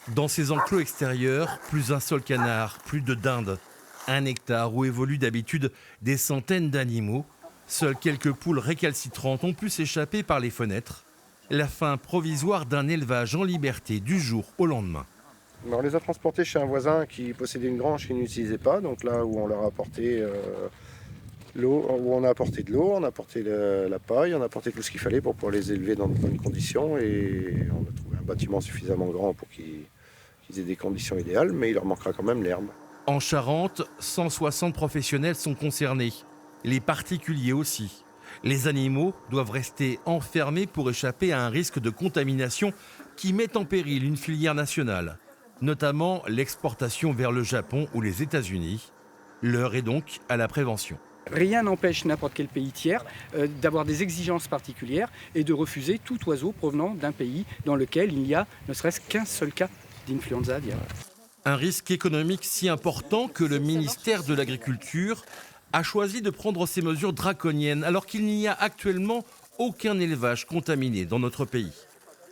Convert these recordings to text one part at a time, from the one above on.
Dans ces enclos extérieurs, plus un seul canard, plus de dindes. Un hectare où évoluent d'habitude des centaines d'animaux. Seules quelques poules récalcitrantes ont pu s'échapper par les fenêtres. La fin provisoire d'un élevage en liberté du jour au lendemain. On les a transportés chez un voisin qui possédait une grange qu'il n'utilisait pas, donc là où on leur a apporté l'eau, où on a apporté de l'eau, on a apporté la paille, on a apporté tout ce qu'il fallait pour pouvoir les élever dans de bonnes conditions, et on a trouvé un bâtiment suffisamment grand pour qu'ils aient des conditions idéales, mais il leur manquera quand même l'herbe. En Charente, 160 professionnels sont concernés, les particuliers aussi. Les animaux doivent rester enfermés pour échapper à un risque de contamination qui met en péril une filière nationale, notamment l'exportation vers le Japon ou les États-Unis. L'heure est donc à la prévention. Rien n'empêche n'importe quel pays tiers d'avoir des exigences particulières et de refuser tout oiseau provenant d'un pays dans lequel il n'y a ne serait-ce qu'un seul cas d'influenza aviaire. Un risque économique si important que le ministère de l'Agriculture a choisi de prendre ces mesures draconiennes alors qu'il n'y a actuellement aucun élevage contaminé dans notre pays.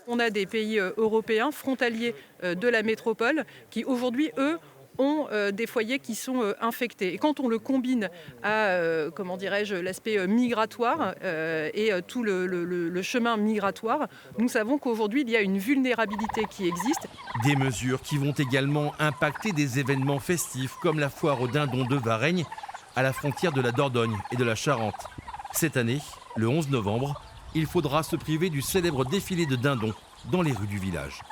On a des pays européens frontaliers de la métropole qui aujourd'hui, eux, ont des foyers qui sont infectés. Et quand on le combine à l'aspect migratoire et tout le chemin migratoire, nous savons qu'aujourd'hui, il y a une vulnérabilité qui existe. Des mesures qui vont également impacter des événements festifs comme la foire aux dindons de Varennes à la frontière de la Dordogne et de la Charente. Cette année, le 11 novembre, il faudra se priver du célèbre défilé de dindons dans les rues du village.